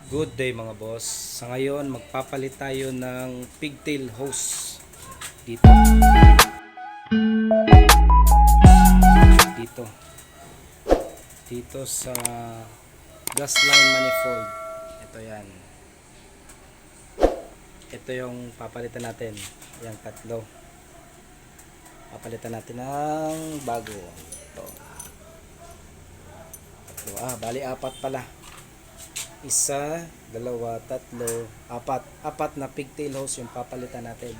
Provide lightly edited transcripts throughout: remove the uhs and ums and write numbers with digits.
Good day mga boss. Sa ngayon, magpapalit tayo ng pigtail hose dito. Dito. Dito sa gas line manifold. Ito yan. Ito yung papalitan natin. Yan, tatlo. Papalitan natin ng bago. Ito. Ito. Bali apat pala. Isa, dalawa, tatlo, apat. Apat na pigtail hose yung papalitan natin.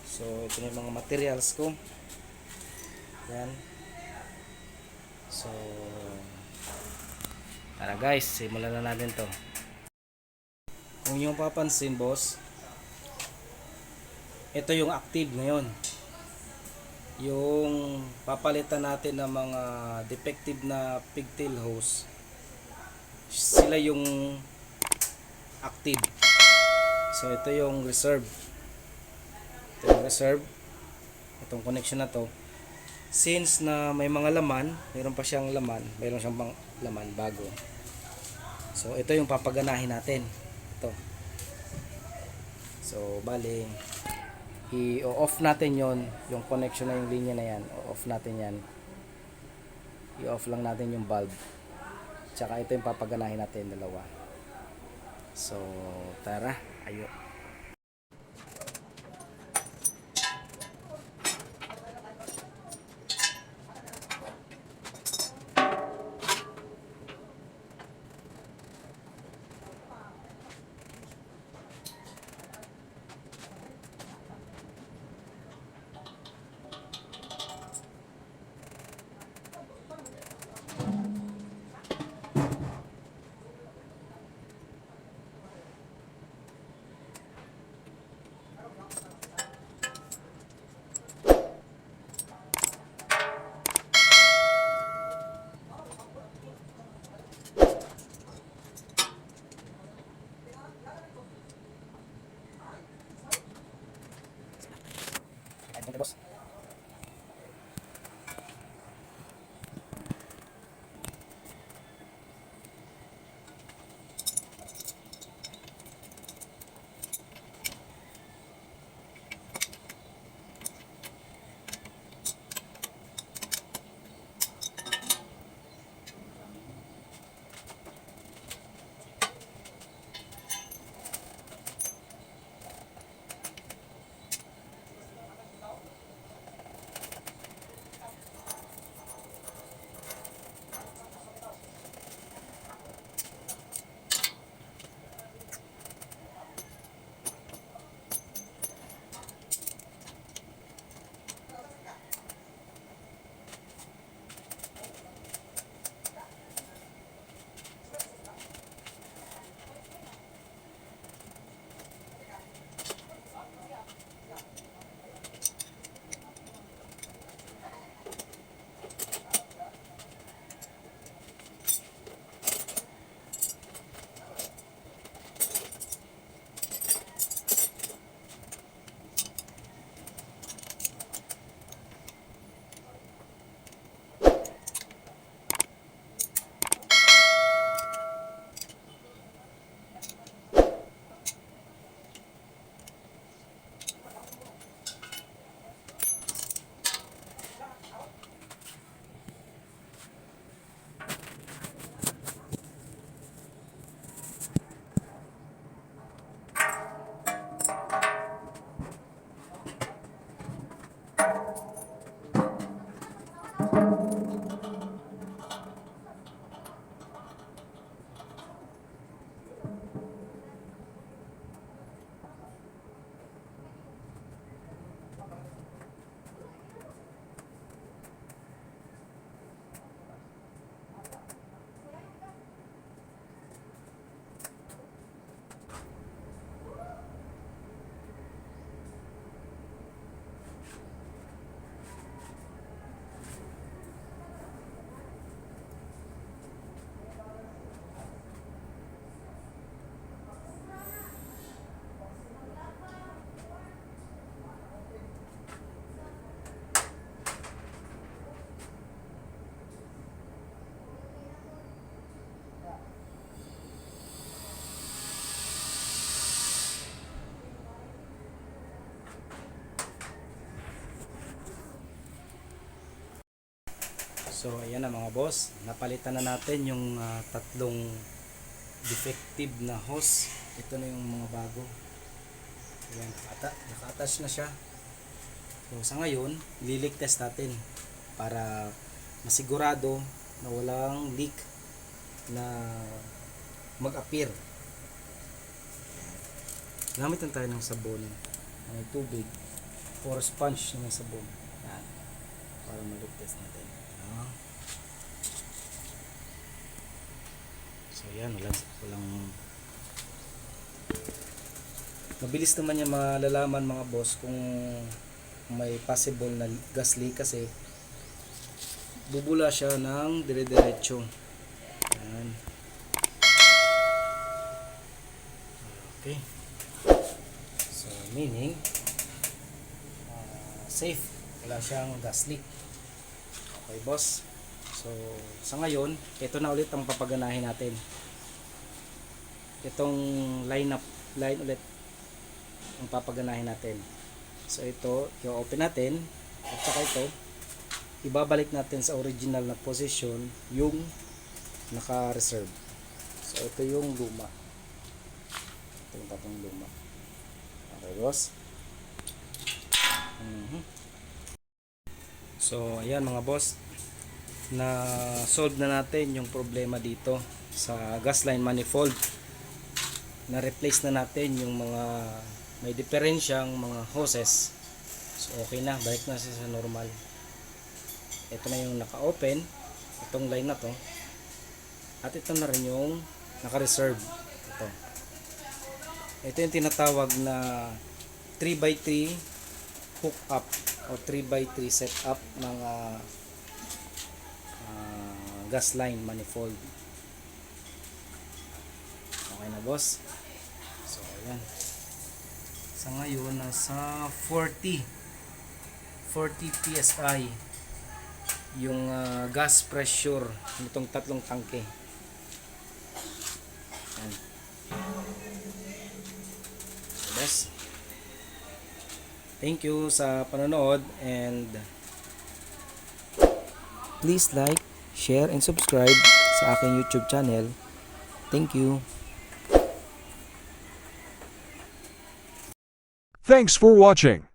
So, ito na yung mga materials ko. Yan. So, tara guys, simulan na natin to. Kung yung papansin boss, ito yung active ngayon. Yung papalitan natin ng mga defective na pigtail hose, sila yung active. So ito yung reserve. Ito yung reserve. Itong connection na to. Since na may mga laman, mayroon pa siyang laman, mayroon siyang pang laman bago. So ito yung papaganahin natin. Ito. So bali i-off natin yung connection na yung linya na yan. O-off natin yan. I-off lang natin yung bulb. Tsaka ito yung papaganahin natin dalawa. So tara, ayo. So ayan na mga boss, napalitan na natin yung tatlong defective na hose. Ito na yung mga bago. Ayan, naka-attach na siya. So sa ngayon, lilik test natin para masigurado na walang leak na mag-appear. Gamit lang tayo ng sabon, ng tubig, or sponge ng sabon. Yan, para ma-leak test natin. Yan. So yan, walang mabilis naman niya malalaman mga boss kung may possible na gas leak kasi bubula siya ng dire-diretso. Yan. Okay. So meaning safe, wala siyang gas leak. Okay boss. So sa ngayon, ito na ulit ang papaganahin natin. Itong line ulit ang papaganahin natin. So ito, i-open natin at saka ito ibabalik natin sa original na position yung naka-reserve. So ito yung luma. Ito yung tatong luma. Okay boss. So ayan mga boss, na solve na natin yung problema dito sa gas line manifold. Na replace na natin yung mga may diferensyang mga hoses. So okay na, balik na siya sa normal. Ito na yung naka-open, itong line na to. At ito na rin yung naka-reserve. Ito yung tinatawag na 3x3 hook up o 3x3 setup ng gas line manifold. Okay na boss. So ayan. Sa ngayon nasa 40 PSI yung gas pressure nitong tatlong tangke. Ayan. So that's, thank you sa panonood and please like, share and subscribe sa aking YouTube channel. Thank you. Thanks for watching.